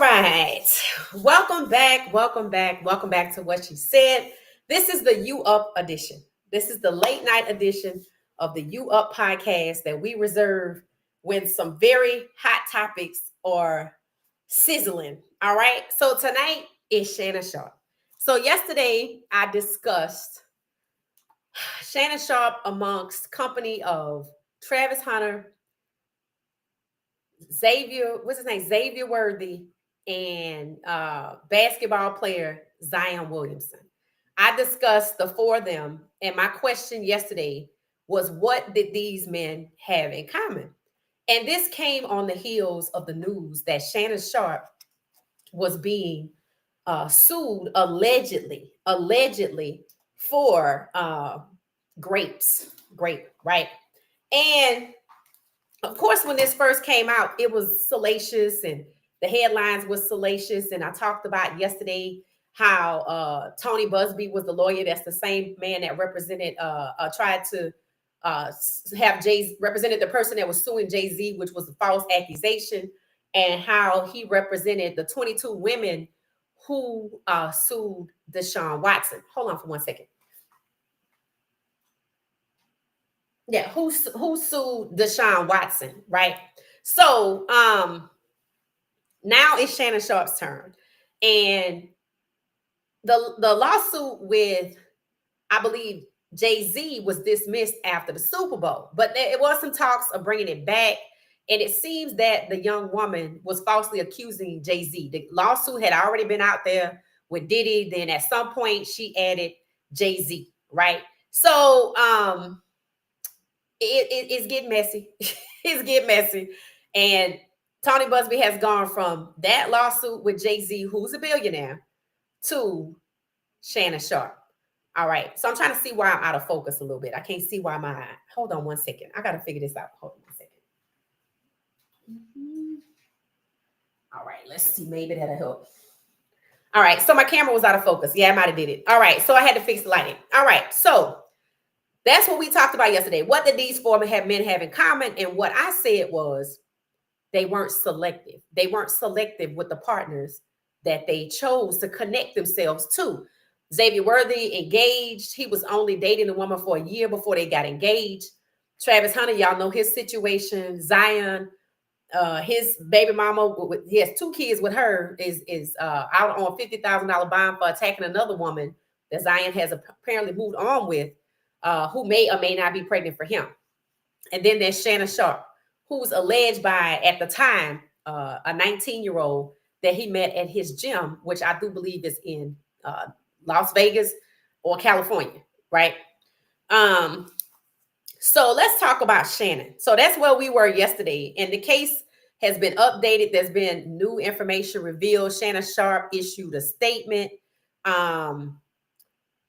right. Welcome back. Welcome back. Welcome back to What She Said. This is the You Up edition. This is the late night edition of the You Up podcast that we reserve when some very hot topics are sizzling. All right. So tonight is Shannon Sharpe. So yesterday I discussed Shannon Sharpe amongst company of Travis Hunter, Xavier, what's his name? Xavier Worthy and basketball player Zion Williamson. I discussed the four of them, and my question yesterday was, what did these men have in common? And this came on the heels of the news that Shannon Sharpe was being sued allegedly for grape, right? And of course, when this first came out, it was salacious and the headlines was salacious. And I talked about yesterday how Tony Busby was the lawyer. That's the same man that represented, tried to have Jay represented the person that was suing Jay-Z, which was a false accusation, and how he represented the 22 women who sued Deshaun Watson. Hold on for 1 second. Yeah, who sued Deshaun Watson, right? So now it's Shannon Sharpe's turn. And the lawsuit with, I believe, Jay-Z was dismissed after the Super Bowl, but there was some talks of bringing it back. And it seems that the young woman was falsely accusing Jay-Z. The lawsuit had already been out there with Diddy. Then at some point she added Jay-Z, right? So it's getting messy. It's getting messy. And Tony Busby has gone from that lawsuit with Jay-Z, who's a billionaire, to Shannon Sharpe. All right. So I'm trying to see why I'm out of focus a little bit. I can't see why hold on 1 second. I got to figure this out. Hold on 1 second. All right. Let's see. Maybe that'll help. All right. So my camera was out of focus. Yeah, I might have did it. All right. So I had to fix the lighting. All right. So that's what we talked about yesterday. What did these four men have in common? And what I said was they weren't selective. They weren't selective with the partners that they chose to connect themselves to. Xavier Worthy engaged. He was only dating the woman for a year before they got engaged. Travis Hunter, y'all know his situation. Zion, his baby mama, he has 2 kids with her, is out on $50,000 bond for attacking another woman that Zion has apparently moved on with, who may or may not be pregnant for him. And then there's Shannon Sharpe, who was alleged by, at the time, a 19-year-old that he met at his gym, which I do believe is in Las Vegas or California, right? So let's talk about Shannon. So that's where we were yesterday. And the case has been updated. There's been new information revealed. Shannon Sharpe issued a statement. And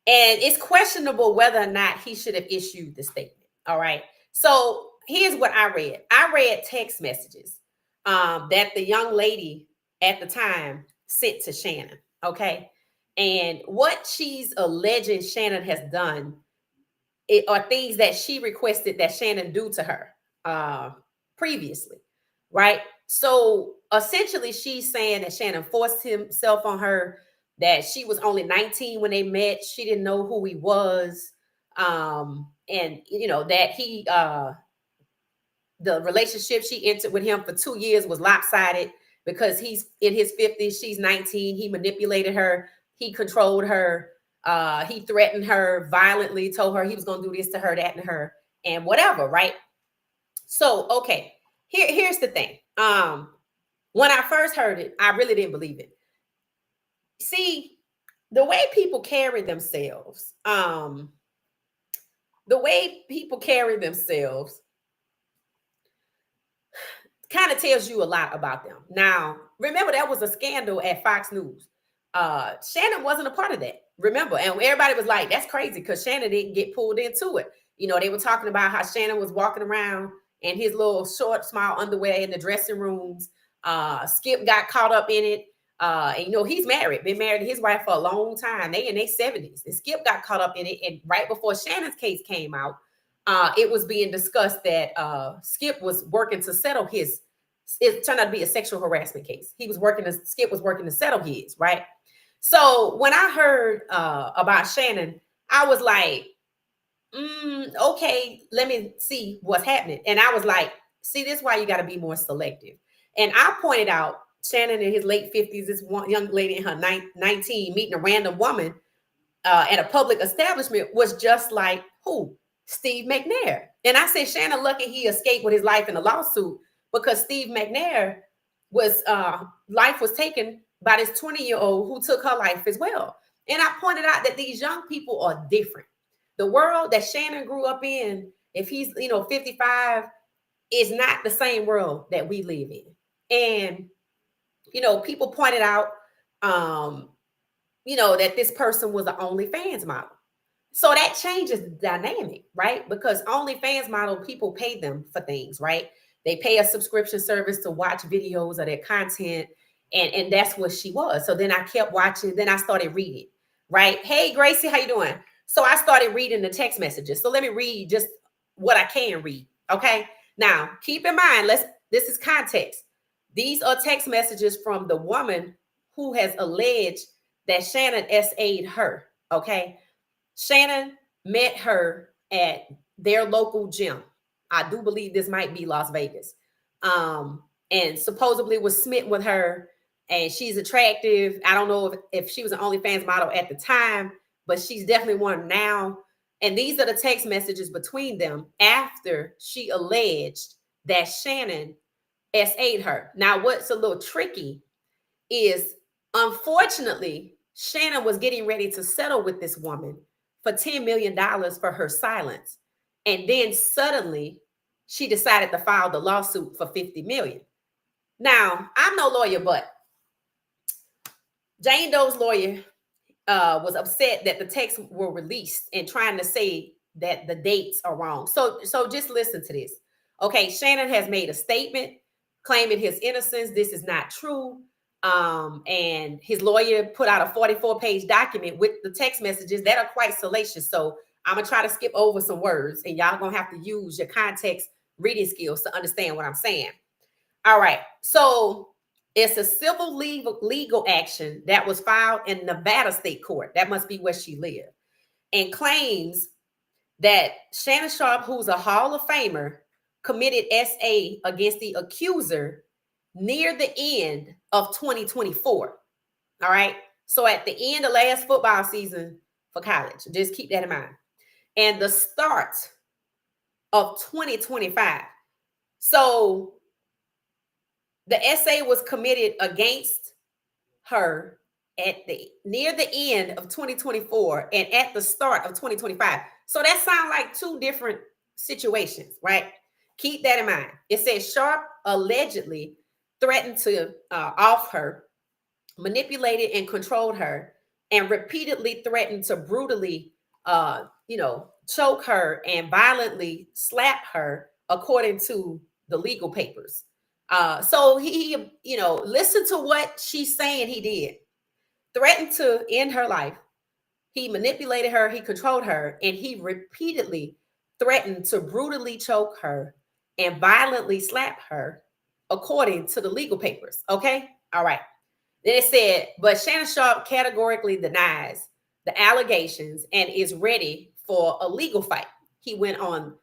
it's questionable whether or not he should have issued the statement. All right. So here's what I read. I read text messages that the young lady at the time sent to Shannon. Okay. And what she's alleging Shannon has done are things that she requested that Shannon do to her previously. Right. So essentially, she's saying that Shannon forced himself on her, that she was only 19 when they met. She didn't know who he was. And, you know, that the relationship she entered with him for 2 years was lopsided because he's in his 50s. She's 19. He manipulated her. He controlled her. He threatened her violently, told her he was going to do this to her, that to her, and whatever. Right. So, okay, here's the thing. When I first heard it, I really didn't believe it. See, the way people carry themselves, kind of tells you a lot about them. Now, remember, that was a scandal at Fox News. Shannon wasn't a part of that. Remember, and everybody was like, that's crazy because Shannon didn't get pulled into it. You know, they were talking about how Shannon was walking around in his little short, small underwear in the dressing rooms. Skip got caught up in it. And you know, he's married, been married to his wife for a long time. They in their 70s. And Skip got caught up in it. And right before Shannon's case came out, it was being discussed that Skip was working to settle his it turned out to be a sexual harassment case. Skip was working to settle his, right? So when I heard about Shannon, I was like, okay, let me see what's happening. And I was like, see, this is why you got to be more selective. And I pointed out Shannon in his late 50s, this one young lady in her 19 meeting a random woman at a public establishment was just like who? Steve McNair. And I said, Shannon lucky he escaped with his life in a lawsuit because Steve McNair was life was taken by this 20-year-old who took her life as well. And I pointed out that these young people are different. The world that Shannon grew up in, if he's 55, is not the same world that we live in. And people pointed out that this person was an OnlyFans model. So that changes the dynamic, right? Because OnlyFans model, people pay them for things, right? They pay a subscription service to watch videos of their content. And that's what she was. So then I kept watching. Then I started reading, right? Hey, Gracie, how you doing? So I started reading the text messages. So let me read just what I can read, okay? Now, keep in mind, this is context. These are text messages from the woman who has alleged that Shannon SA'd her, okay? Shannon met her at their local gym. I do believe this might be Las Vegas. And supposedly was smitten with her, and she's attractive. I don't know if she was an OnlyFans model at the time, but she's definitely one now. And these are the text messages between them after she alleged that Shannon SA'd her. Now, what's a little tricky is, unfortunately, Shannon was getting ready to settle with this woman for $10 million for her silence. And then suddenly she decided to file the lawsuit for $50 million. Now, I'm no lawyer, but Jane Doe's lawyer was upset that the texts were released and trying to say that the dates are wrong. So just listen to this. Okay, Shannon has made a statement claiming his innocence. This is not true. And his lawyer put out a 44-page document with the text messages that are quite salacious. So I'm gonna try to skip over some words, and y'all gonna have to use your context reading skills to understand what I'm saying. All right. So it's a civil legal action that was filed in Nevada State Court. That must be where she lived, and claims that Shannon Sharpe, who's a Hall of Famer, committed SA against the accuser near the end of 2024. All right. So at the end of last football season for college, just keep that in mind. And the start of 2025. So the SA was committed against her at the near the end of 2024 and at the start of 2025. So that sounds like two different situations, right? Keep that in mind. It says Sharpe allegedly threatened to off her, manipulated and controlled her, and repeatedly threatened to brutally, choke her and violently slap her, according to the legal papers. So he, listen to what she's saying he did. Threatened to end her life. He manipulated her, he controlled her, and he repeatedly threatened to brutally choke her and violently slap her, according to the legal papers. Okay? All right. Then it said, but Shannon Sharpe categorically denies the allegations and is ready for a legal fight. He went on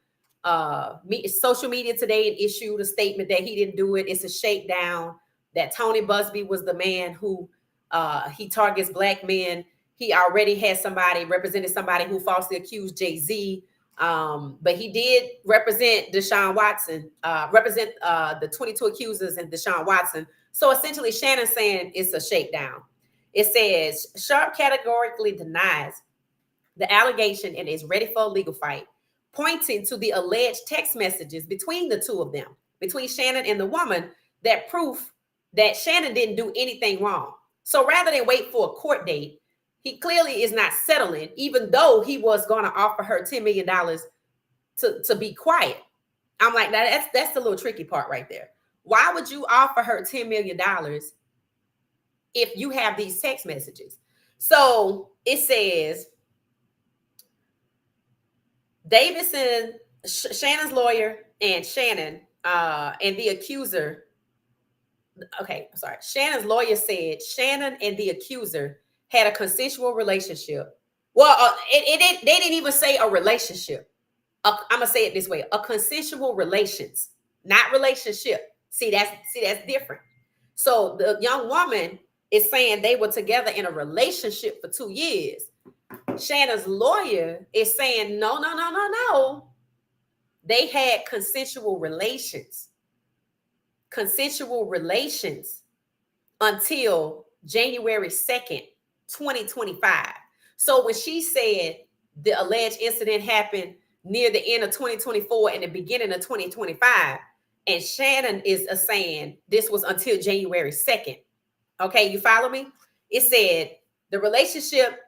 social media today and issued a statement that he didn't do it. It's a shakedown, that Tony Busby was the man who he targets black men. He already had represented somebody who falsely accused Jay-Z. But he did represent Deshaun Watson, represent the 22 accusers and Deshaun Watson. So essentially, Shannon's saying it's a shakedown. It says Sharpe categorically denies the allegation and is ready for a legal fight, pointing to the alleged text messages between the two of them, between Shannon and the woman, that proof that Shannon didn't do anything wrong. So rather than wait for a court date, he clearly is not settling, even though he was going to offer her $10 million to be quiet. I'm like, that's the little tricky part right there. Why would you offer her $10 million if you have these text messages? So it says, Davidson, Shannon's lawyer, and Shannon and the accuser okay, I'm sorry. Shannon's lawyer said Shannon and the accuser had a consensual relationship. Well, they didn't even say a relationship. I'm gonna say it this way: a consensual relations, not relationship. See that's different. So the young woman is saying they were together in a relationship for 2 years. Shannon's lawyer is saying no, no, no, no, no. They had consensual relations until January 2nd, 2025. So when she said the alleged incident happened near the end of 2024 and the beginning of 2025, and Shannon is saying this was until January 2nd. Okay, you follow me? It said the relationship,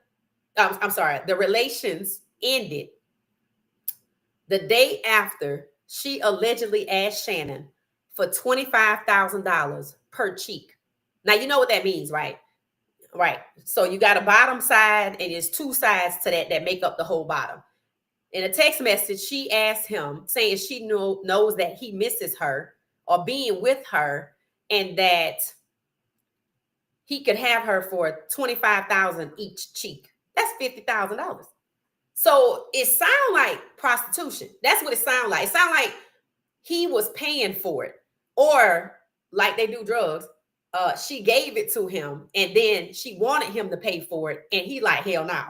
I'm sorry, the relations ended the day after she allegedly asked Shannon for $25,000 per cheek. Now, you know what that means, right? Right. So you got a bottom side, and there's two sides to that make up the whole bottom. In a text message, she asked him, saying she knows that he misses her or being with her, and that he could have her for $25,000 each cheek. That's $50,000. So it sounds like prostitution. That's what it sounds like. It sounds like he was paying for it, or like they do drugs. She gave it to him, and then she wanted him to pay for it, and he like, hell no.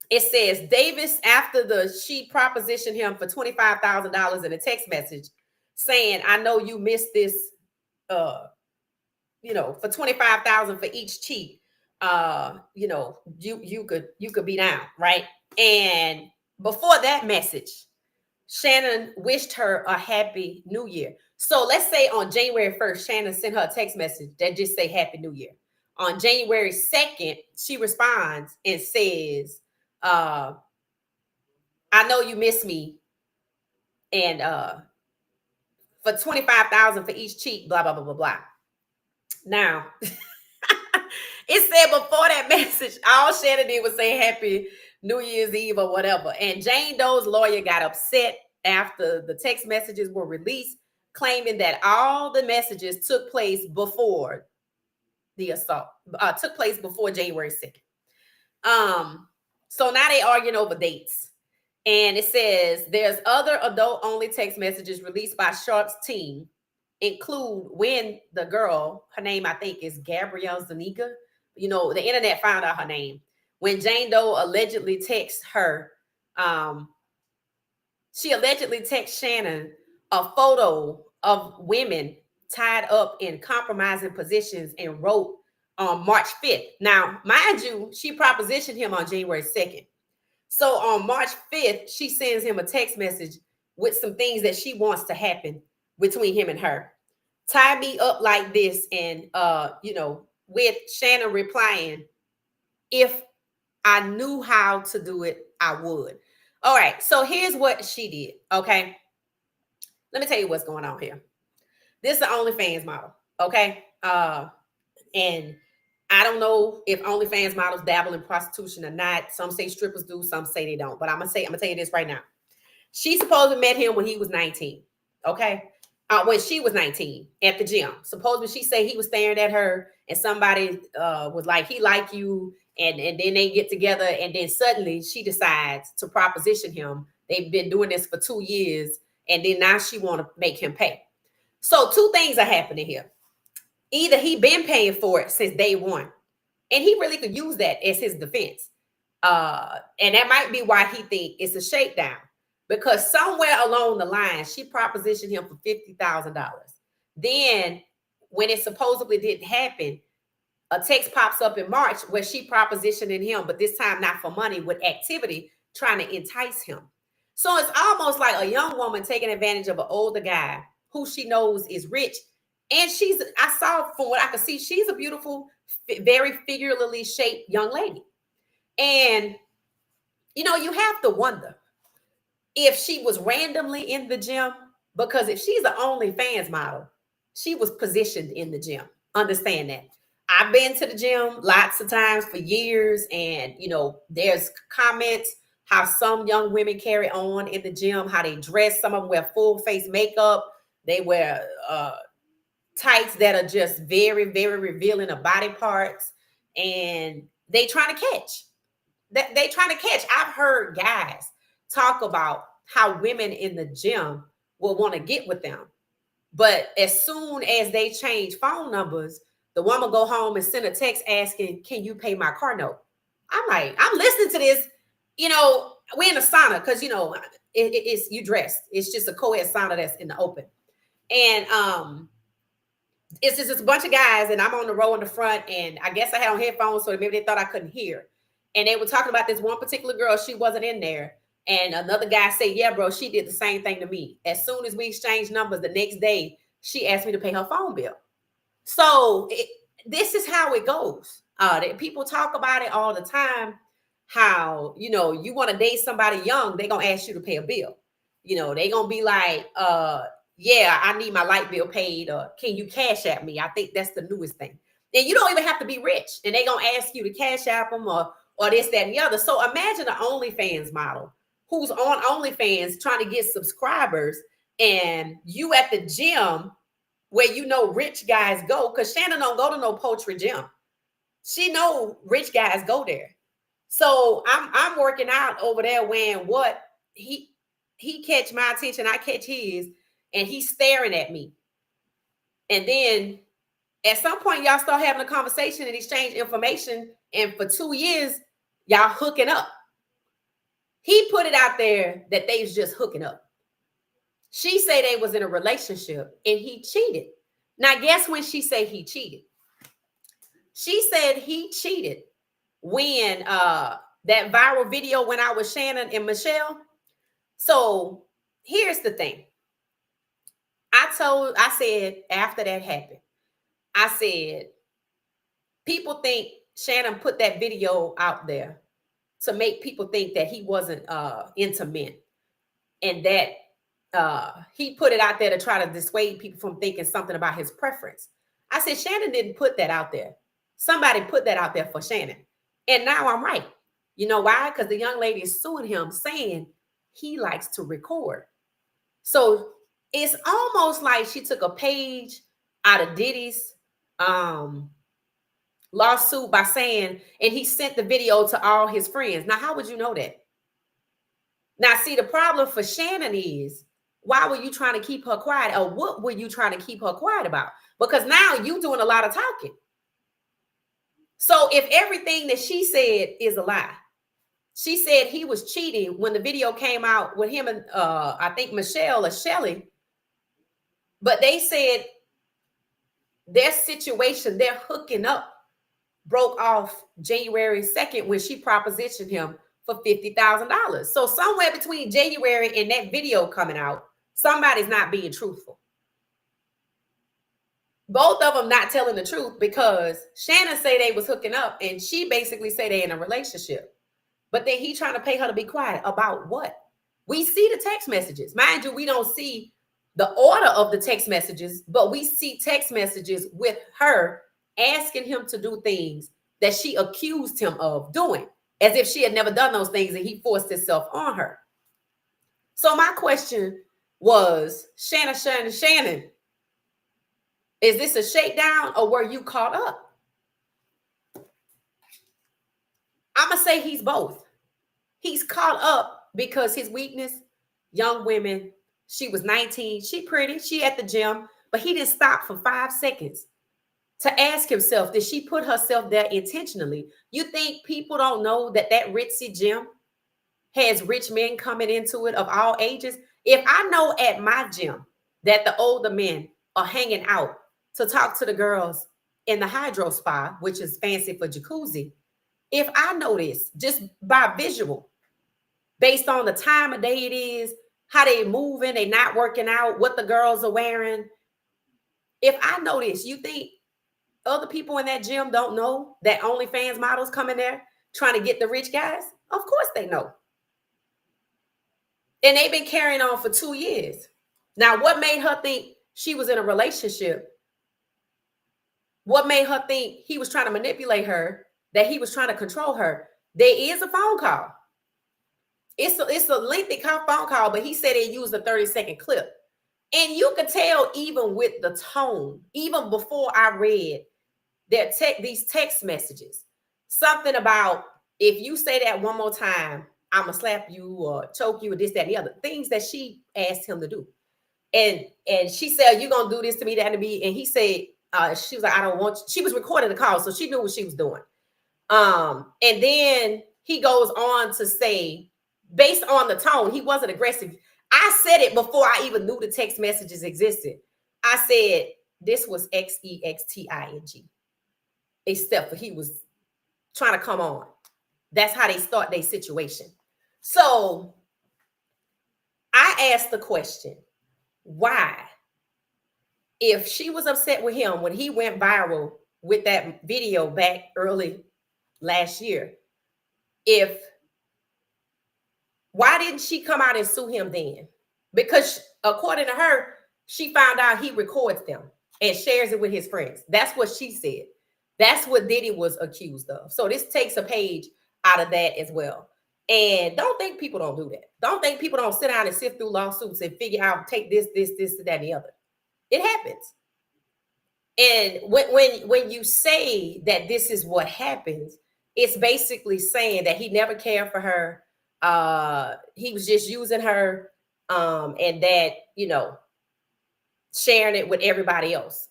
It says Davis, after she propositioned him for $25,000 in a text message, saying, "I know you missed this, for $25,000 for each cheek. You could be down, right?" And before that message, Shannon wished her a happy new year. So let's say on January 1st, Shannon sent her a text message that just say happy new year. On January 2nd, she responds and says, I know you miss me. And for $25,000 for each cheek, blah, blah, blah, blah, blah. Now, it said before that message, all Shannon did was say happy New Year's Eve or whatever. And Jane Doe's lawyer got upset after the text messages were released, claiming that all the messages took place before the assault, took place before January 2nd. So now they arguing over dates. And it says there's other adult-only text messages released by Sharpe's team, include when the girl, her name I think is Gabrielle Zuniga, the internet found out her name. When Jane Doe allegedly texts her, she allegedly texts Shannon a photo of women tied up in compromising positions and wrote on March 5th. Now, mind you, she propositioned him on January 2nd. So on March 5th, she sends him a text message with some things that she wants to happen between him and her. Tie me up like this, and with Shannon replying, if I knew how to do it, I would. All right, so here's what she did, okay? Let me tell you what's going on here. This is the OnlyFans model, okay? And I don't know if OnlyFans models dabble in prostitution or not. Some say strippers do, some say they don't. But I'm gonna tell you this right now. She supposedly met him when he was 19, okay? When she was 19 at the gym. Supposedly she said he was staring at her, and somebody was like, he like you, and then they get together, and then suddenly she decides to proposition him. They've been doing this for 2 years, and then now she want to make him pay. So two things are happening here. Either he been paying for it since day one, and he really could use that as his defense. And that might be why he think it's a shakedown, because somewhere along the line, she propositioned him for $50,000. Then when it supposedly didn't happen, a text pops up in March where she propositioning him, but this time not for money, with activity, trying to entice him. So it's almost like a young woman taking advantage of an older guy who she knows is rich. And I saw from what I could see, she's a beautiful, very figuratively shaped young lady. And, you have to wonder if she was randomly in the gym, because if she's an OnlyFans model, she was positioned in the gym. Understand that. I've been to the gym lots of times for years, and, there's comments how some young women carry on in the gym, how they dress. Some of them wear full face makeup. They wear, tights that are just very, very revealing of body parts, and they trying to catch. They trying to catch. I've heard guys talk about how women in the gym will want to get with them, but as soon as they change phone numbers, the woman go home and send a text asking, "Can you pay my car note?" I'm like, I'm listening to this. We're in a sauna because it's you dressed. It's just a co-ed sauna that's in the open, and it's just a bunch of guys, and I'm on the row in the front, and I guess I had on headphones, so maybe they thought I couldn't hear. And they were talking about this one particular girl. She wasn't in there. And another guy said, "Yeah, bro, she did the same thing to me. As soon as we exchanged numbers, the next day, she asked me to pay her phone bill." So this is how it goes. People talk about it all the time. How you want to date somebody young, they're gonna ask you to pay a bill. They're gonna be like, yeah, I need my light bill paid, or can you cash at me? I think that's the newest thing. And you don't even have to be rich, and they're gonna ask you to cash app them, or this, that, and the other. So imagine an OnlyFans model who's on OnlyFans trying to get subscribers, and you at the gym where rich guys go, because Shannon don't go to no poultry gym. She know rich guys go there. So I'm working out over there wearing what he catch my attention, I catch his, and he's staring at me. And then at some point, y'all start having a conversation and exchange information, and for 2 years, y'all hooking up. He put it out there that they was just hooking up. She say they was in a relationship and he cheated. Now, guess when she said he cheated? She said he cheated when that viral video went out with Shannon and Michelle. So here's the thing. I said after that happened, I said, people think Shannon put that video out there to make people think that he wasn't into men, and that he put it out there to try to dissuade people from thinking something about his preference. I said, Shannon didn't put that out there. Somebody put that out there for Shannon. And now I'm right. You know why? Because the young lady is suing him, saying he likes to record. So it's almost like she took a page out of Diddy's lawsuit by saying, and he sent the video to all his friends. Now, how would you know that? Now, see, the problem for Shannon is, why were you trying to keep her quiet? Or what were you trying to keep her quiet about? Because now you doing a lot of talking. So if everything that she said is a lie, she said he was cheating when the video came out with him and I think Michelle or Shelly. But they said their situation, their hooking up, broke off January 2nd when she propositioned him for $50,000. So somewhere between January and that video coming out, somebody's not being truthful. Both of them not telling the truth, because Shannon say they was hooking up and she basically say they in a relationship. But then he trying to pay her to be quiet about what? We see the text messages. Mind you, we don't see the order of the text messages, but we see text messages with her asking him to do things that she accused him of doing, as if she had never done those things and he forced himself on her. So my question was, Shannon, is this a shakedown or were you caught up? I'm going to say he's both. He's caught up because his weakness, young women, she was 19, she pretty, she at the gym, but he didn't stop for 5 seconds to ask himself, did she put herself there intentionally? You think people don't know that that ritzy gym has rich men coming into it of all ages? If I know at my gym that the older men are hanging out to talk to the girls in the hydro spa, which is fancy for jacuzzi, if I know this just by visual, based on the time of day it is, how they moving, they not working out, what the girls are wearing, if I know this, you think other people in that gym don't know that OnlyFans models come in there trying to get the rich guys? Of course they know. And they've been carrying on for 2 years. Now, what made her think she was in a relationship? What made her think he was trying to manipulate her, that he was trying to control her? There is a phone call. It's a lengthy phone call, but he said they used a 30-second clip. And you could tell even with the tone, even before I read these text messages, something about if you say that one more time, I'm gonna slap you or choke you or this, that, and the other things that she asked him to do. And she said, "You're gonna do this to me, that to me." And he said, she was like, "I don't want you." She was recording the call, so she knew what she was doing. And then he goes on to say, based on the tone, he wasn't aggressive. I said it before I even knew the text messages existed. I said this was XEXTING, except for he was trying to come on. That's how they start their situation. So I asked the question, why? If she was upset with him when he went viral with that video back early last year, why didn't she come out and sue him then? Because according to her, she found out he records them and shares it with his friends. That's what she said. That's what Diddy was accused of. So this takes a page out of that as well. And don't think people don't do that. Don't think people don't sit down and sift through lawsuits and figure out, take this, that, and the other. It happens. And when you say that this is what happens, it's basically saying that he never cared for her. He was just using her, and that, sharing it with everybody else.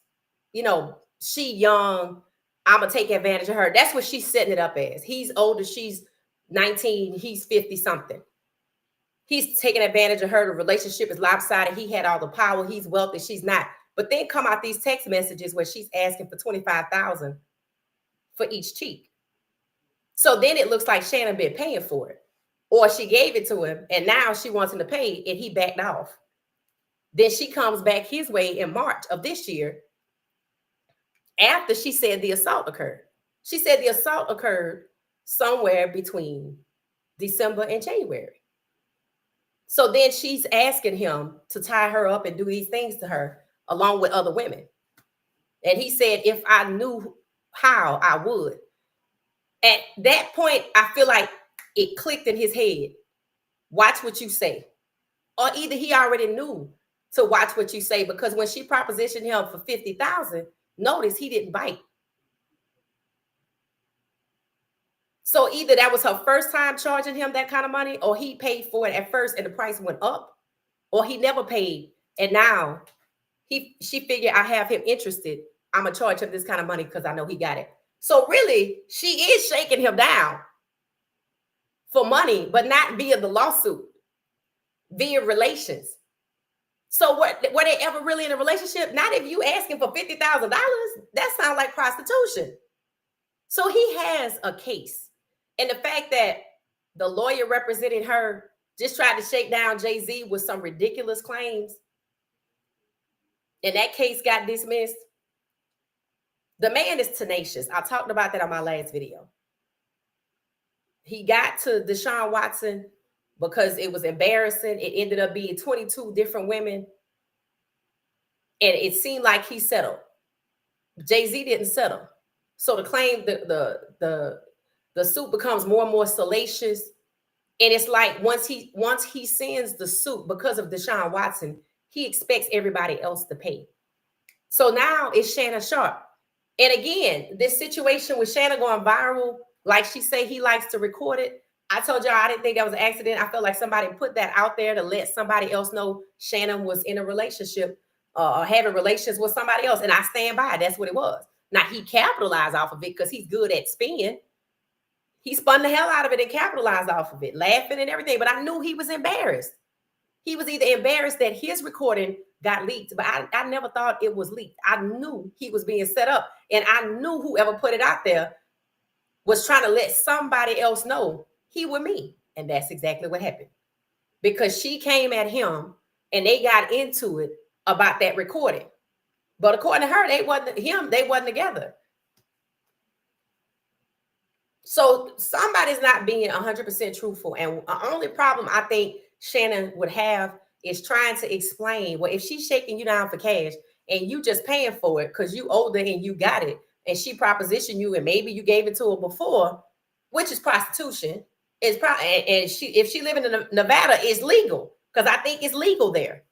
She young, I'm gonna take advantage of her. That's what she's setting it up as. He's older, she's 19, he's 50 something. He's taking advantage of her. The relationship is lopsided. He had all the power. He's wealthy, she's not. But then come out these text messages where she's asking for $25,000 for each cheek. So then it looks like Shannon been paying for it, or she gave it to him and now she wants him to pay and he backed off. Then she comes back his way in March of this year after she said the assault occurred. She said the assault occurred somewhere between December and January. So then she's asking him to tie her up and do these things to her along with other women. And he said, if I knew how, I would. At that point, I feel like it clicked in his head. Watch what you say. Or either he already knew to watch what you say, because when she propositioned him for $50,000, notice he didn't bite. So either that was her first time charging him that kind of money, or he paid for it at first and the price went up, or he never paid. And now she figured, I have him interested, I'm gonna charge him this kind of money because I know he got it. So really, she is shaking him down for money, but not via the lawsuit, via relations. So were they ever really in a relationship? Not if you asking for $50,000. That sounds like prostitution. So he has a case. And the fact that the lawyer representing her just tried to shake down Jay-Z with some ridiculous claims, and that case got dismissed. The man is tenacious. I talked about that on my last video. He got to Deshaun Watson because it was embarrassing. It ended up being 22 different women. And it seemed like he settled. Jay-Z didn't settle. So the claim, the suit becomes more and more salacious. And it's like once he sends the suit because of Deshaun Watson, he expects everybody else to pay. So now it's Shannon Sharpe. And again, this situation with Shannon going viral, like she say he likes to record it. I told y'all I didn't think that was an accident. I felt like somebody put that out there to let somebody else know Shannon was in a relationship or having relations with somebody else. And I stand by it. That's what it was. Now, he capitalized off of it because he's good at spin. He spun the hell out of it and capitalized off of it, laughing and everything. But I knew he was embarrassed. He was either embarrassed that his recording got leaked, but I never thought it was leaked. I knew he was being set up. And I knew whoever put it out there was trying to let somebody else know he with me. And that's exactly what happened. Because she came at him and they got into it about that recording. But according to her, they wasn't together. So somebody's not being 100% truthful. And the only problem I think Shannon would have is trying to explain, well, if she's shaking you down for cash and you just paying for it because you older and you got it, and she propositioned you and maybe you gave it to her before, which is prostitution, is probably, and if she living in Nevada, it's legal because I think it's legal there.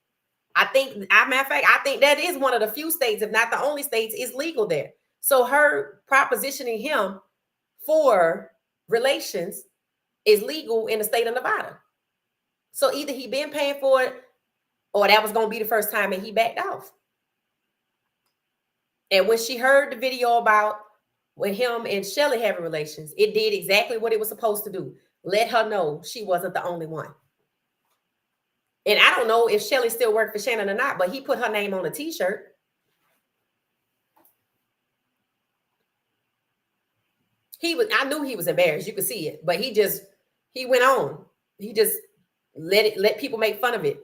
matter of fact, I think that is one of the few states, if not the only states, is legal there. So her propositioning him for relations is legal in the state of Nevada. So either he been paying for it or that was going to be the first time and he backed off. And when she heard the video about when him and Shelly having relations, it did exactly what it was supposed to do. Let her know she wasn't the only one. And I don't know if Shelly still worked for Shannon or not, but he put her name on a t-shirt. I knew he was embarrassed. You could see it, but he went on. He just let people make fun of it.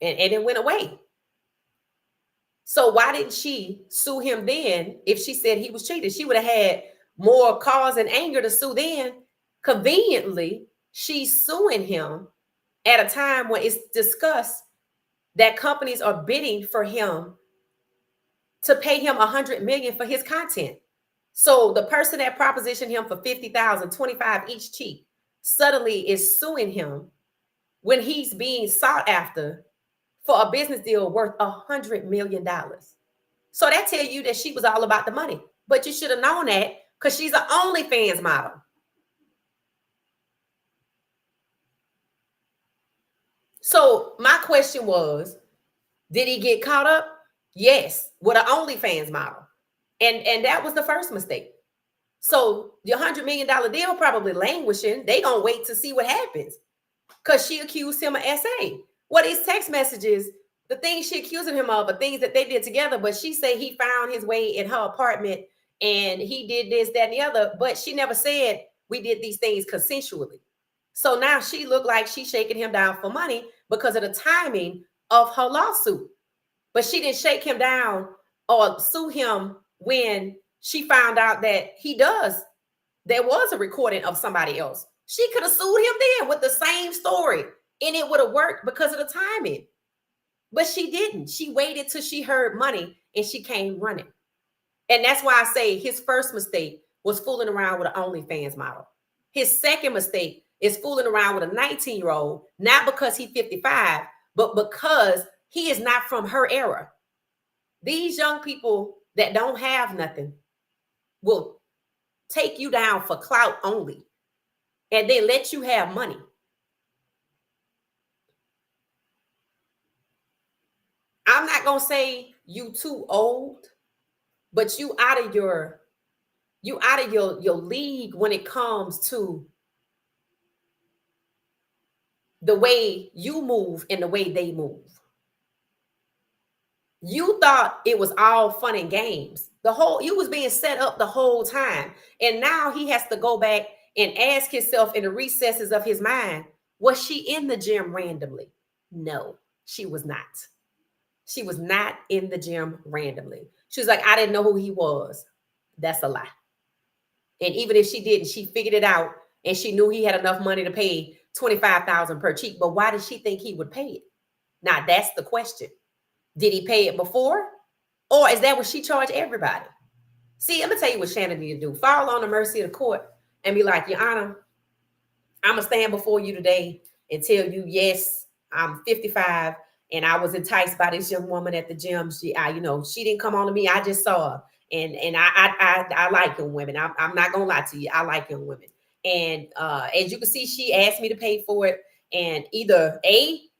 And it went away. So why didn't she sue him then if she said he was cheating? She would have had more cause and anger to sue then. Conveniently, she's suing him at a time when it's discussed that companies are bidding for him to pay him $100 million for his content. So the person that propositioned him for $50,000, $25,000 each cheap, suddenly is suing him when he's being sought after for a business deal worth $100 million. So that tells you that she was all about the money. But you should have known that because she's an OnlyFans model. So my question was, did he get caught up? Yes, with an OnlyFans model. And that was the first mistake. So the $100 million deal probably languishing. They gonna wait to see what happens. Because she accused him of SA. What is text messages, the things she accusing him of are things that they did together, but she said he found his way in her apartment and he did this, that, and the other, but she never said we did these things consensually. So now she looked like she's shaking him down for money because of the timing of her lawsuit. But she didn't shake him down or sue him when she found out that there was a recording of somebody else. She could have sued him then with the same story and it would have worked because of the timing. But she didn't. She waited till she heard money and she came running. And that's why I say his first mistake was fooling around with an OnlyFans model. His second mistake is fooling around with a 19-year-old, not because he's 55, but because he is not from her era. These young people that don't have nothing will take you down for clout only. And they let you have money. I'm not gonna say you too old, but you out of your league when it comes to the way you move and the way they move. You thought it was all fun and games. You was being set up the whole time. And now he has to go back and ask himself in the recesses of his mind, was she in the gym randomly? No, she was not. She was not in the gym randomly. She was like, I didn't know who he was. That's a lie. And even if she didn't, she figured it out and she knew he had enough money to pay $25,000 per cheek. But why did she think he would pay it? Now, that's the question. Did he pay it before? Or is that what she charged everybody? See, I'm going to tell you what Shannon need to do. Fall on the mercy of the court and be like, Your Honor, I'm going to stand before you today and tell you, yes, I'm 55 and I was enticed by this young woman at the gym. She didn't come on to me. I just saw her. And I like young women. I'm not going to lie to you. I like young women. And as you can see, she asked me to pay for it. And either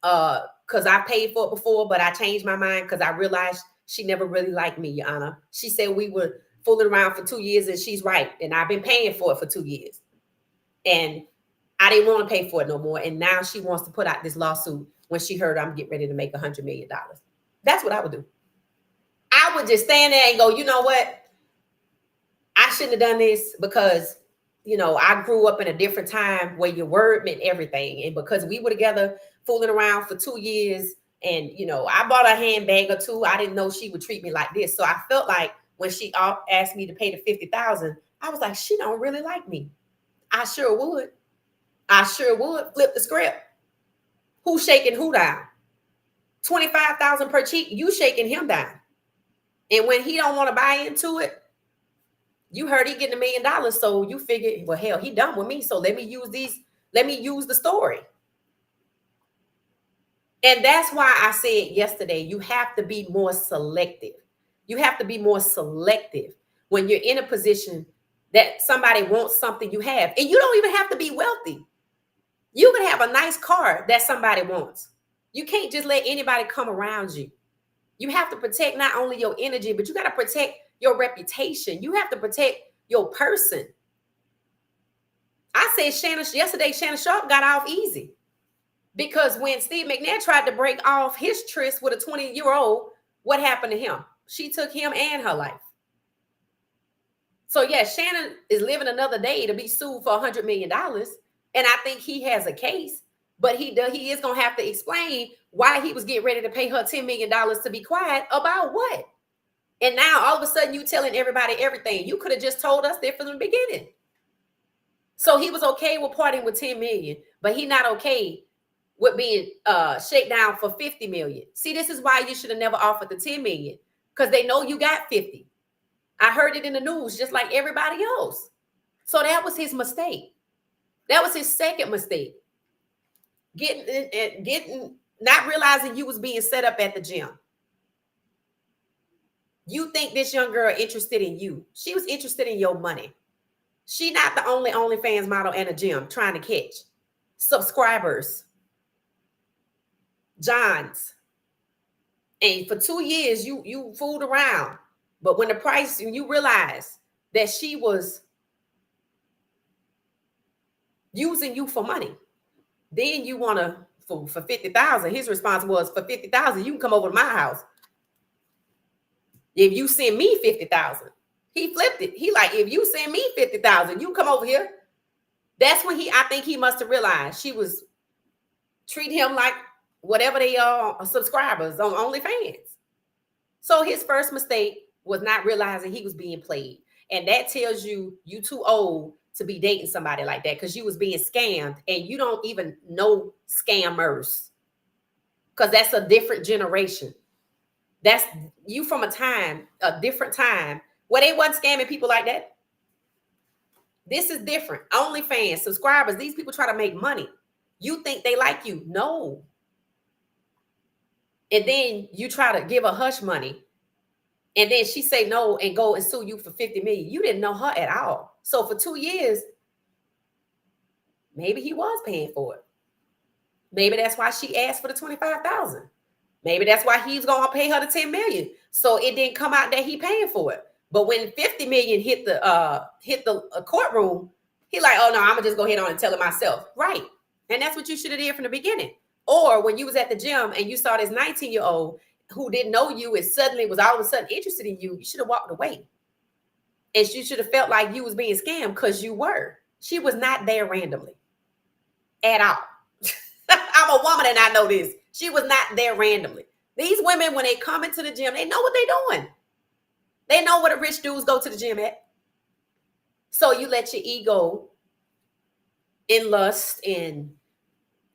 because I paid for it before, but I changed my mind because I realized she never really liked me, Your Honor. She said we were fooling around for 2 years and she's right. And I've been paying for it for 2 years. And I didn't want to pay for it no more. And now she wants to put out this lawsuit when she heard I'm getting ready to make $100 million. That's what I would do. I would just stand there and go, you know what? I shouldn't have done this because, I grew up in a different time where your word meant everything. And because we were together fooling around for 2 years and, I bought a handbag or two, I didn't know she would treat me like this. So I felt like when she asked me to pay the $50,000, I was like, she don't really like me. I sure would. Flip the script. Who's shaking who down? $25,000 per cheek. You shaking him down. And when he don't want to buy into it, you heard he getting $1 million. So you figured, well, hell, he done with me. So let me use the story. And that's why I said yesterday, you have to be more selective. You have to be more selective when you're in a position that somebody wants something you have. And you don't even have to be wealthy. You can have a nice car that somebody wants. You can't just let anybody come around you. You have to protect not only your energy, but you got to protect your reputation. You have to protect your person. I said yesterday, Shannon Sharpe got off easy. Because when Steve McNair tried to break off his tryst with a 20-year-old, what happened to him? She took him and her life. So, yeah, Shannon is living another day to be sued for $100 million. And I think he has a case, but he is going to have to explain why he was getting ready to pay her $10 million to be quiet about what. And now all of a sudden you telling everybody everything. You could have just told us there from the beginning. So he was okay with parting with 10 million, but he not okay with being shaken down for 50 million. See, this is why you should have never offered the 10 million, because they know you got 50. I heard it in the news just like everybody else. So that was his mistake. That was his second mistake. Getting not realizing you was being set up at the gym. You think this young girl interested in you. She was interested in your money. She not the only OnlyFans model in a gym trying to catch subscribers. Johns. And for 2 years, you fooled around. But when you realize that she was using you for money, then you want to, for 50,000, his response was, for 50,000, you can come over to my house. If you send me 50,000, he flipped it. He like, if you send me 50,000, you come over here. That's when I think he must have realized she was treating him like whatever they are, subscribers on OnlyFans. So his first mistake was not realizing he was being played. And that tells you too old to be dating somebody like that, because you was being scammed and you don't even know scammers, because that's a different generation. That's you from a different time where they wasn't scamming people like that. This is different. OnlyFans, subscribers, these people try to make money. You think they like you. No. And then you try to give her hush money. And then she say no and go and sue you for 50 million. You didn't know her at all. So for 2 years, maybe he was paying for it. Maybe that's why she asked for the 25,000. Maybe that's why he's going to pay her the 10 million. So it didn't come out that he paying for it. But when 50 million hit the courtroom, he like, oh no, I'm gonna just go ahead on and tell it myself. Right. And that's what you should have did from the beginning. Or when you was at the gym and you saw this 19-year-old who didn't know you and suddenly was all of a sudden interested in you, you should have walked away. And you should have felt like you was being scammed, because you were. She was not there randomly at all. I'm a woman and I know this. She was not there randomly. These women, when they come into the gym, they know what they're doing. They know what the rich dudes go to the gym at. So you let your ego and lust and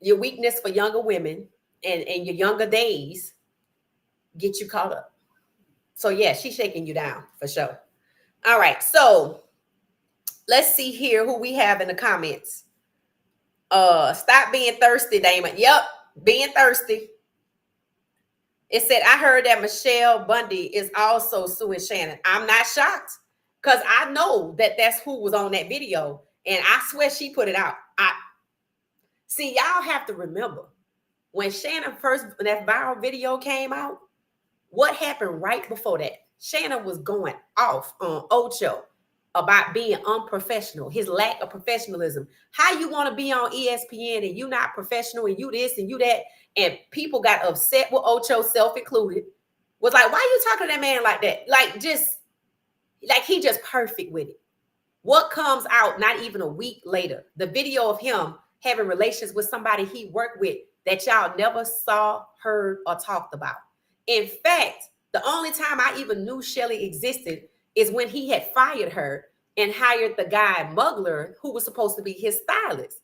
your weakness for younger women and your younger days get you caught up. So yeah, she's shaking you down for sure. All right, so let's see here who we have in the comments. Stop being thirsty, Damon. Yep, being thirsty. It said, I heard that Michelle Bundy is also suing Shannon. I'm not shocked, because I know that that's who was on that video. And I swear she put it out. See, y'all have to remember, when Shannon that viral video came out, what happened right before that? Shannon was going off on Ocho about being unprofessional, his lack of professionalism. How you want to be on ESPN and you not professional and you this and you that? And people got upset with Ocho, self-included. Was like, why are you talking to that man like that? Like he just perfect with it. What comes out not even a week later? The video of him having relations with somebody he worked with that y'all never saw, heard, or talked about. In fact, the only time I even knew Shelly existed is when he had fired her and hired the guy Mugler, who was supposed to be his stylist.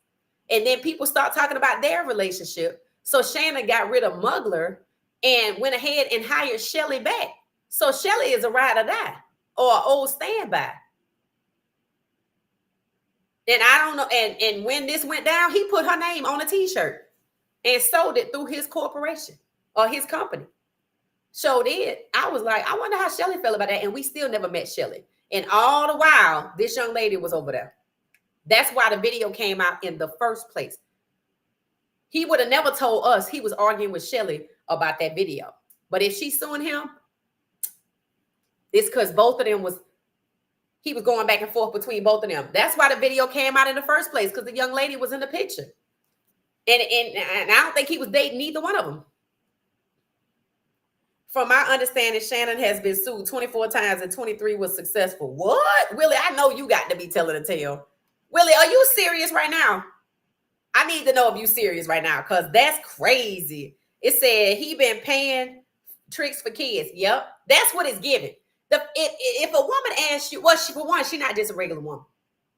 And then people start talking about their relationship. So Shannon got rid of Mugler and went ahead and hired Shelly back. So Shelly is a ride or die or an old standby. And I don't know. And when this went down, he put her name on a t-shirt. and sold it through his corporation or his company. So did. I was like, I wonder how Shelly felt about that. And we still never met Shelly. And all the while, this young lady was over there. That's why the video came out in the first place. He would have never told us he was arguing with Shelly about that video. But if she's suing him, it's because both of them he was going back and forth between both of them. That's why the video came out in the first place, because the young lady was in the picture. And I don't think he was dating neither one of them. From my understanding, Shannon has been sued 24 times and 23 was successful. What? Willie, I know you got to be telling the tale. Willie, are you serious right now? I need to know if you're serious right now, because that's crazy. It said he been paying tricks for kids. Yep. That's what it's giving. If a woman asks you, well, for one, she's not just a regular woman.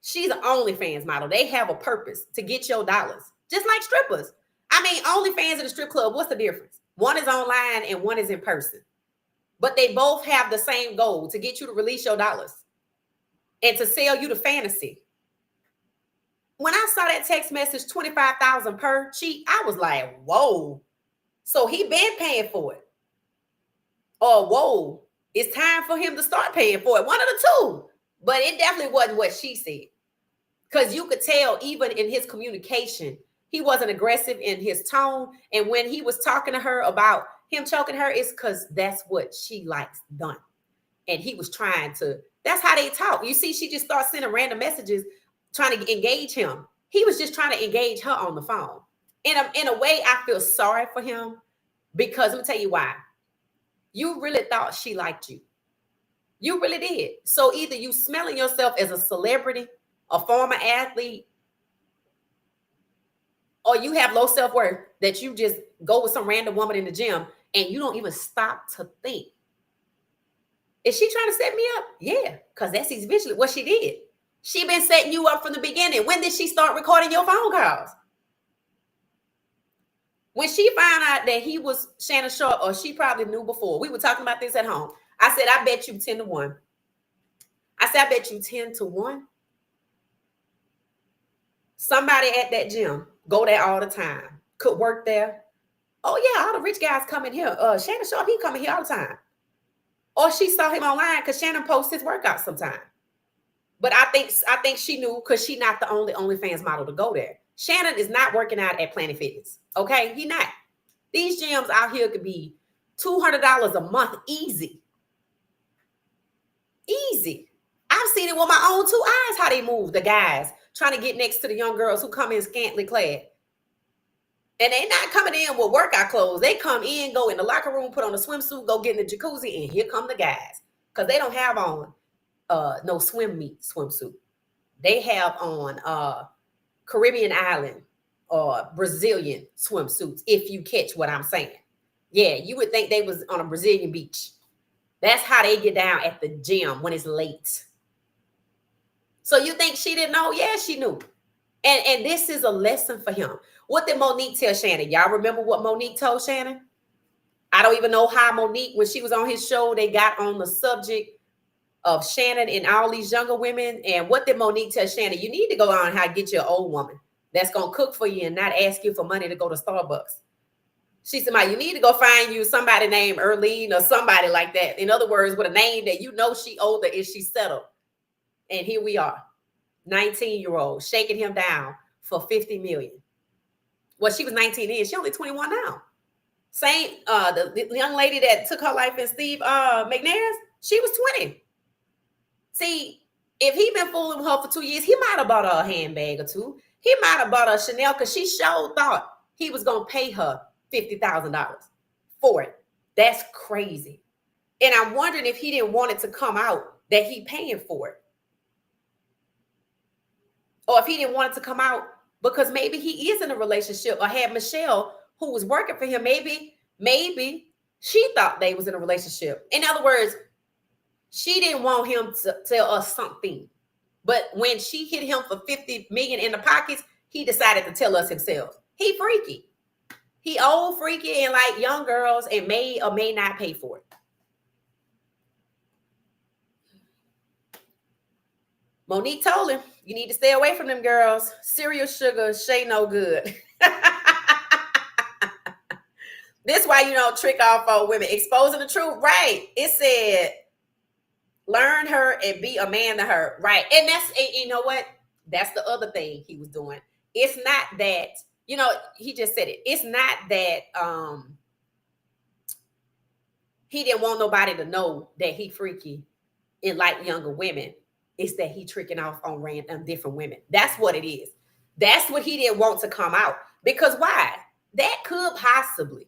She's an OnlyFans model. They have a purpose to get your dollars, just like strippers. I mean, OnlyFans and a strip club, what's the difference? One is online and one is in person. But they both have the same goal, to get you to release your dollars and to sell you the fantasy. When I saw that text message, 25,000 per cheat, I was like, whoa. So he been paying for it. Or whoa, it's time for him to start paying for it. One of the two. But it definitely wasn't what she said. Because you could tell even in his communication, he wasn't aggressive in his tone. And when he was talking to her about him choking her, it's because that's what she likes done. And he was trying to, that's how they talk. You see, she just starts sending random messages trying to engage him. He was just trying to engage her on the phone. In a way, I feel sorry for him, because let me tell you why. You really thought she liked you. You really did. So either you smelling yourself as a celebrity, a former athlete, or you have low self-worth that you just go with some random woman in the gym and you don't even stop to think, is she trying to set me up? Yeah, because that's eventually what she did. She been setting you up from the beginning. When did she start recording your phone calls? When she found out that he was Shannon Sharpe, or she probably knew before. We were talking about this at home. I said, I bet you 10-1. I said, I bet you 10-1. Somebody at that gym, go there all the time, could work there. Oh yeah, all the rich guys come in here. Shannon Sharpe, he come in here all the time. Or she saw him online because Shannon posts his workouts sometimes. But I think she knew, because she's not the only OnlyFans model to go there. Shannon is not working out at Planet Fitness. Okay, he not. These gyms out here could be $200 a month, easy. Easy. I've seen it with my own two eyes how they move, the guys trying to get next to the young girls who come in scantily clad. And they're not coming in with workout clothes. They come in, go in the locker room, put on a swimsuit, go get in the jacuzzi, and here come the guys. Because they don't have on no swimsuit. They have on Caribbean island or Brazilian swimsuits, if you catch what I'm saying. Yeah, you would think they was on a Brazilian beach. That's how they get down at the gym when it's late. So you think she didn't know? Yeah, she knew. And this is a lesson for him. What did Monique tell Shannon? Y'all remember what Monique told Shannon? I don't even know how Monique, when she was on his show, they got on the subject of Shannon and all these younger women. And what did Monique tell Shannon? You need to go on how to get you an old woman that's going to cook for you and not ask you for money to go to Starbucks. She said, you need to go find you somebody named Erlene or somebody like that. In other words, with a name that you know she older and she settled. And here we are, 19-year-old, shaking him down for $50 million. Well, she was 19 then. She only 21 now. Same, the young lady that took her life in Steve McNair's, she was 20. See, if he been fooling with her for 2 years, he might have bought her a handbag or two. He might have bought her a Chanel, because she sure thought he was going to pay her $50,000 for it. That's crazy. And I'm wondering if he didn't want it to come out that he paying for it. Or if he didn't want it to come out because maybe he is in a relationship, or had Michelle, who was working for him, maybe she thought they was in a relationship. In other words, she didn't want him to tell us something. But when she hit him for $50 million in the pockets, he decided to tell us himself. He freaky. He old, freaky, and like young girls, and may or may not pay for it. Monique told him, you need to stay away from them girls. Cereal sugar, Shay no good. This why you don't trick off on women. Exposing the truth. Right. It said, learn her and be a man to her. Right. And you know what? That's the other thing he was doing. It's not that, he just said it. It's not that he didn't want nobody to know that he freaky and like younger women. It's that he tricking off on random different women. That's what it is. That's what he didn't want to come out. Because why? That could possibly.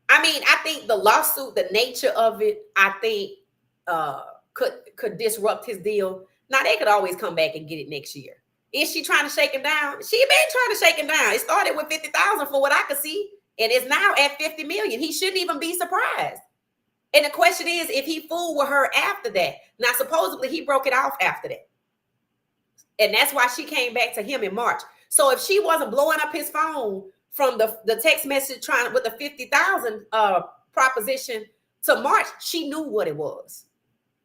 I mean, I think the lawsuit, the nature of it, I think could disrupt his deal. Now they could always come back and get it next year. Is she trying to shake him down? She been trying to shake him down. It started with 50,000 for what I could see, and it's now at 50 million. He shouldn't even be surprised. And the question is, if he fooled with her after that. Now, supposedly he broke it off after that. And that's why she came back to him in March. So if she wasn't blowing up his phone from the text message trying with the 50,000 proposition to March, she knew what it was.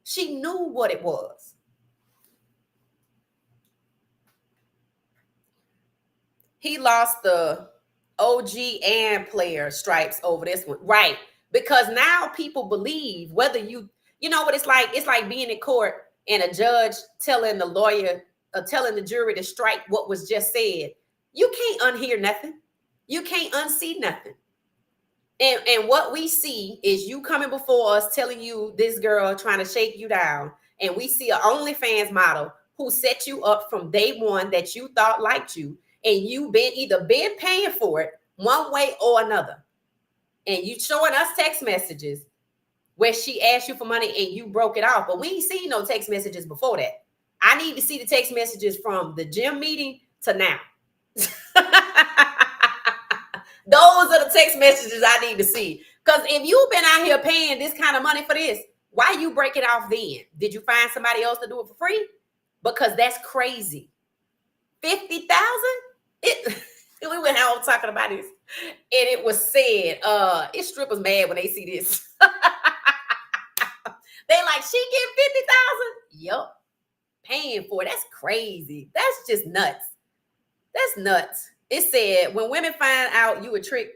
She knew what it was. He lost the OG and player stripes over this one. Right. Because now people believe whether you know what it's like. It's like being in court and a judge telling the lawyer, telling the jury to strike what was just said. You can't unhear nothing. You can't unsee nothing. And what we see is you coming before us telling you this girl trying to shake you down. And we see an OnlyFans model who set you up from day one that you thought liked you. And you've either been paying for it one way or another. And you showing us text messages where she asked you for money and you broke it off. But we ain't seen no text messages before that. I need to see the text messages from the gym meeting to now. Those are the text messages I need to see. Because if you've been out here paying this kind of money for this, why you break it off then? Did you find somebody else to do it for free? Because that's crazy. 50,000? We went out talking about this. And it was said, it's strippers mad when they see this. They like, she get 50,000? Yup. Paying for it. That's crazy. That's just nuts. That's nuts. It said, when women find out you a trick,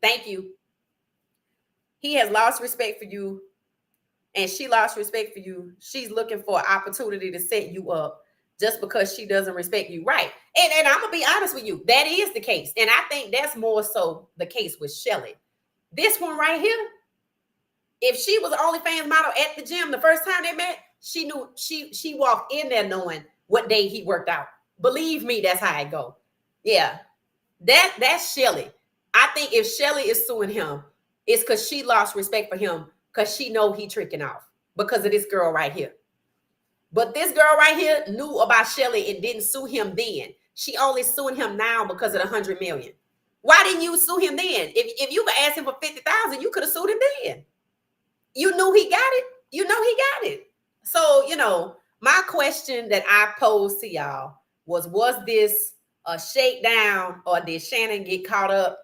thank you. He has lost respect for you, and she lost respect for you. She's looking for an opportunity to set you up just because she doesn't respect you. Right. And I'm going to be honest with you. That is the case. And I think that's more so the case with Shelly. This one right here, if she was an OnlyFans model at the gym the first time they met, she knew she walked in there knowing what day he worked out. Believe me, that's how it go. Yeah. That's Shelly. I think if Shelly is suing him, it's because she lost respect for him because she know he tricking off because of this girl right here. But this girl right here knew about Shelly and didn't sue him then. She only suing him now because of the 100 million. Why didn't you sue him then? If you could ask him for 50,000, you could have sued him then. You knew he got it. You know he got it. So, my question that I posed to y'all was this a shakedown or did Shannon get caught up?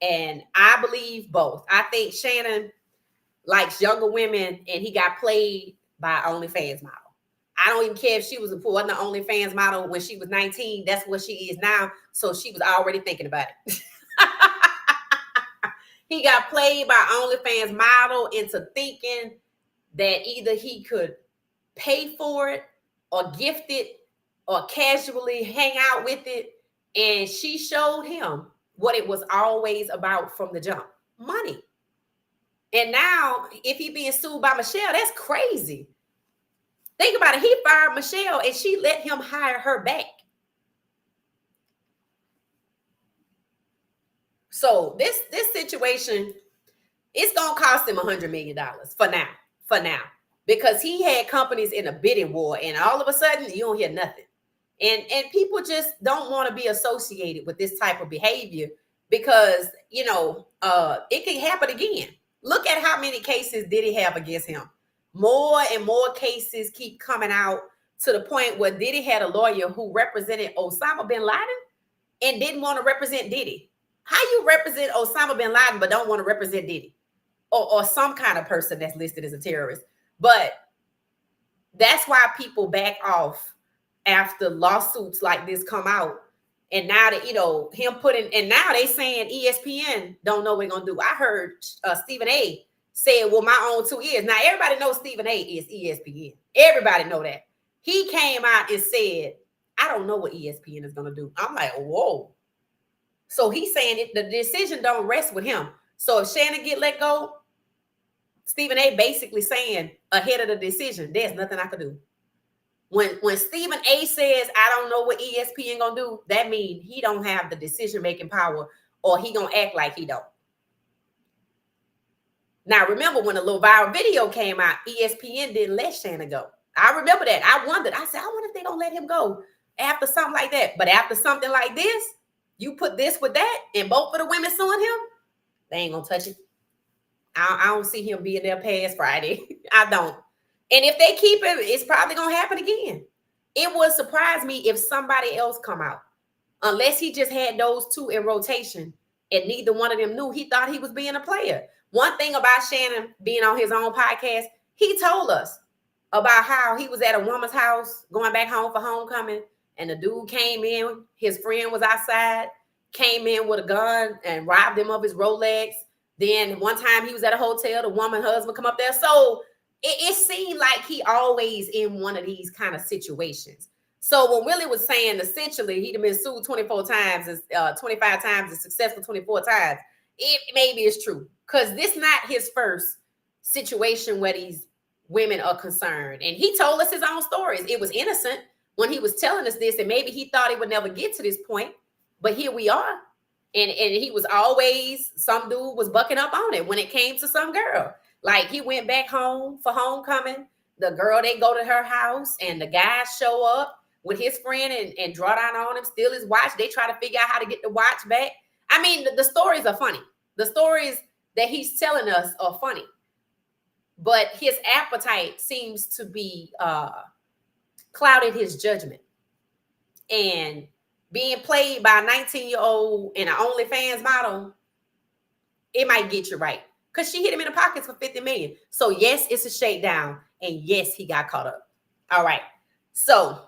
And I believe both. I think Shannon likes younger women and he got played by OnlyFans model. I don't even care if she wasn't an OnlyFans model when she was 19. That's what she is now. So she was already thinking about it. He got played by OnlyFans model into thinking that either he could pay for it or gift it or casually hang out with it. And she showed him what it was always about from the jump, money. And now if he being sued by Michelle, that's crazy. Think about it. He fired Michelle and she let him hire her back. So this situation, it's going to cost him $100 million for now, because he had companies in a bidding war and all of a sudden you don't hear nothing. And people just don't want to be associated with this type of behavior because, it can happen again. Look at how many cases Diddy have against him. More and more cases keep coming out to the point where Diddy had a lawyer who represented Osama bin Laden and didn't want to represent Diddy. How you represent Osama bin Laden but don't want to represent Diddy or some kind of person that's listed as a terrorist? But that's why people back off after lawsuits like this come out And now that, him putting, and now they saying ESPN don't know what they're going to do. I heard Stephen A said, well, my own 2 ears. Now, everybody knows Stephen A is ESPN. Everybody know that. He came out and said, I don't know what ESPN is going to do. I'm like, whoa. So he's saying the decision don't rest with him. So if Shannon get let go, Stephen A basically saying ahead of the decision, there's nothing I could do. When Stephen A says, I don't know what ESPN gonna do, that means he don't have the decision-making power, or he gonna act like he don't. Now, remember when the little viral video came out, ESPN didn't let Shannon go. I remember that. I wondered. I said, I wonder if they don't let him go after something like that. But after something like this, you put this with that, and both of the women suing him, they ain't gonna touch it. I don't see him being there past Friday. I don't. And if they keep him, it's probably going to happen again. It would surprise me if somebody else come out. Unless he just had those two in rotation and neither one of them knew. He thought he was being a player. One thing about Shannon being on his own podcast, he told us about how he was at a woman's house going back home for homecoming, and the dude came in. His friend was outside, came in with a gun and robbed him of his Rolex. Then one time he was at a hotel, the woman husband come up there. So it seemed like he always in one of these kind of situations. So when Willie was saying essentially he'd been sued 24 times, 25 times, and successful 24 times, it maybe is true. Because this not his first situation where these women are concerned. And he told us his own stories. It was innocent when he was telling us this, and maybe he thought he would never get to this point. But here we are. And he was always, some dude was bucking up on it when it came to some girl. Like he went back home for homecoming. The girl, they go to her house and the guys show up with his friend and draw down on him, steal his watch. They try to figure out how to get the watch back. I mean, the stories are funny. The stories that he's telling us are funny. But his appetite seems to be clouded his judgment. And being played by a 19-year-old in an OnlyFans model, it might get you right. Because she hit him in the pockets for $50 million. So yes, it's a shakedown. And yes, he got caught up. All right. So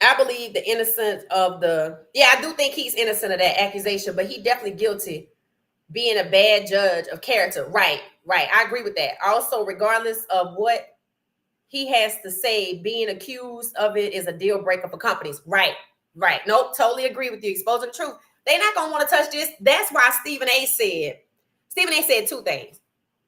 I believe the innocence of I do think he's innocent of that accusation, but he definitely guilty being a bad judge of character. Right. I agree with that. Also, regardless of what he has to say, being accused of it is a deal breaker for companies. Right. Nope, totally agree with you. Exposing the truth. They're not going to want to touch this. That's why Stephen A said two things.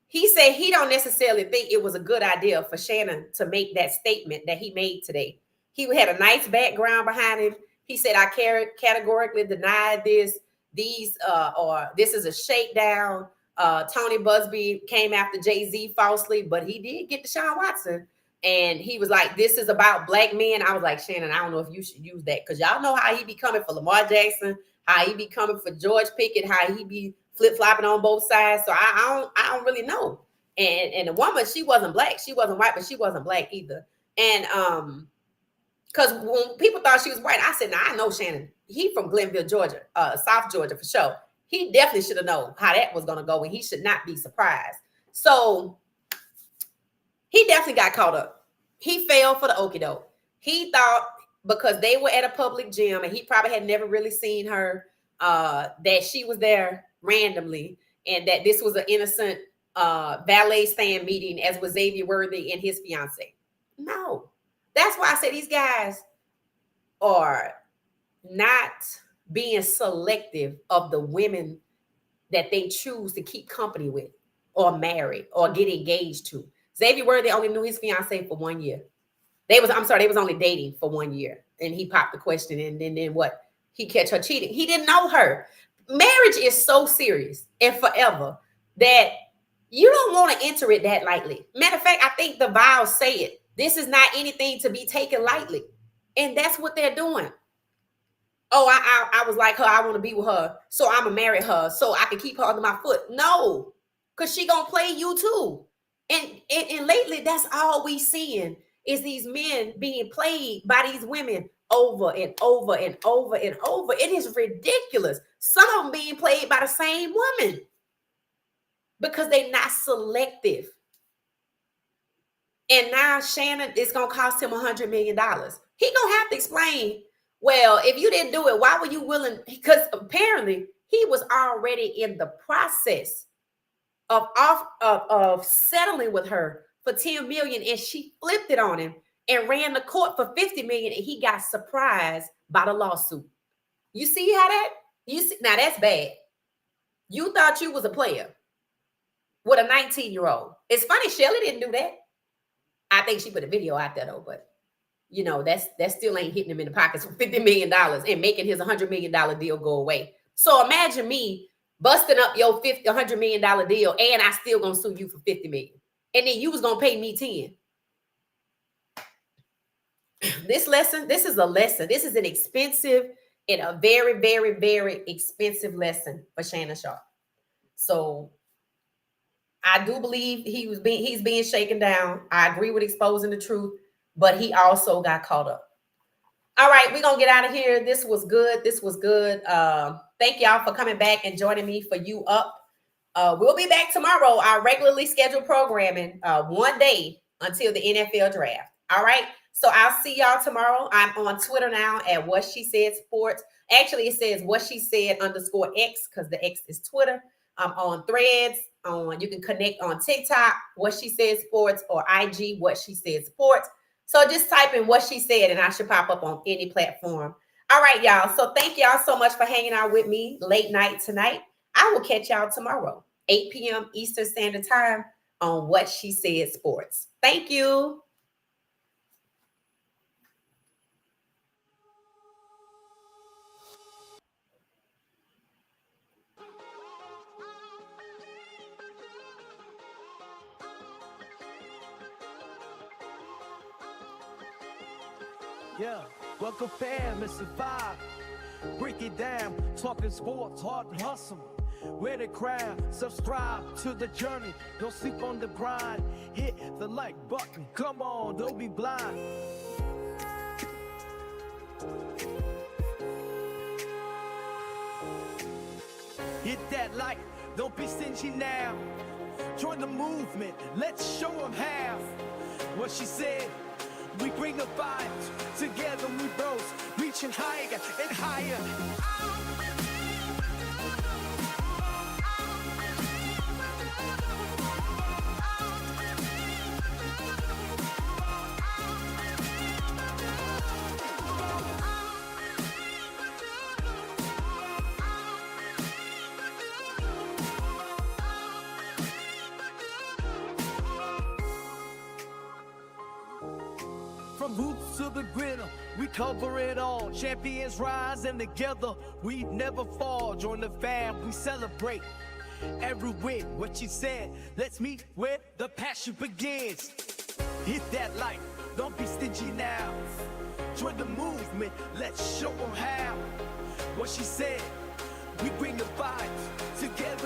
He said he don't necessarily think it was a good idea for Shannon to make that statement that he made today. He had a nice background behind him. He said, I categorically deny this. This is a shakedown. Tony Busby came after Jay-Z falsely, but he did get Deshaun Watson. And he was like, this is about black men. I was like, Shannon, I don't know if you should use that, because y'all know how he be coming for Lamar Jackson, how he be coming for George Pickett, how he be flip-flopping on both sides. So I don't really know. And the woman, she wasn't black. She wasn't white, but she wasn't black either. And because when people thought she was white, I said, I know Shannon. He from Glenville, Georgia, South Georgia for sure. He definitely should have known how that was going to go, and he should not be surprised. So he definitely got caught up. He fell for the okie doke. He thought because they were at a public gym and he probably had never really seen her, that she was there randomly, and that this was an innocent valet stand meeting, as was Xavier Worthy and his fiance. No. That's why I say these guys are not being selective of the women that they choose to keep company with or marry or get engaged to. Xavier Worthy only knew his fiance for 1 year. They was only dating for 1 year. And he popped the question, and then what? He catch her cheating. He didn't know her. Marriage is so serious and forever that you don't want to enter it that lightly. Matter of fact, I think the vows say it. This is not anything to be taken lightly. And that's what they're doing. Oh, I was like her. I want to be with her. So I'm going to marry her so I can keep her under my foot. No, because she going to play you too. And lately, that's all we seeing is these men being played by these women over and over and over and over. It is ridiculous. Some of them being played by the same woman because they're not selective. And now Shannon is gonna cost him $100 million. He gonna have to explain, well, if you didn't do it, why were you willing? Because apparently he was already in the process of settling with her for 10 million, and she flipped it on him and ran the court for 50 million, and he got surprised by the lawsuit. You see how that? You see, now that's bad. You thought you was a player with a 19-year-old. It's funny, Shelly didn't do that. I think she put a video out there though, but you know, that still ain't hitting him in the pockets for $50 million and making his $100 million deal go away. So imagine me busting up your $100 million deal, and I still gonna sue you for 50 million. And then you was gonna pay me 10. This is a lesson. This is an expensive and a very, very, very expensive lesson for Shannon Sharpe. So I do believe he's being shaken down. I agree with exposing the truth, but he also got caught up. All right, we're gonna get out of here. This was good. Thank y'all for coming back and joining me for You Up. We'll be back tomorrow, our regularly scheduled programming, one day until the NFL draft. All right. So I'll see y'all tomorrow. I'm on Twitter now at What She Said Sports. Actually, it says What She Said _ X because the X is Twitter. I'm on Threads. You can connect on TikTok, What She Said Sports, or IG, What She Said Sports. So just type in What She Said and I should pop up on any platform. All right, y'all. So thank y'all so much for hanging out with me late night tonight. I will catch y'all tomorrow, 8 p.m. Eastern Standard Time on What She Said Sports. Thank you. Yeah, welcome fam, Mr. 5. Break it down, talking sports, hard and hustle. Wear the crown, subscribe to the journey. Don't sleep on the grind. Hit the like button, come on, don't be blind. Hit that like, don't be stingy now. Join the movement, let's show them how. What she said. We bring the vibes, together we both, reaching higher and higher. From hoops to the griddle, we cover it all. Champions rise and together we never fall. Join the fam, we celebrate every win. What she said, let's meet where the passion begins. Hit that like, don't be stingy now. Join the movement, let's show them how. What she said, we bring the vibes together.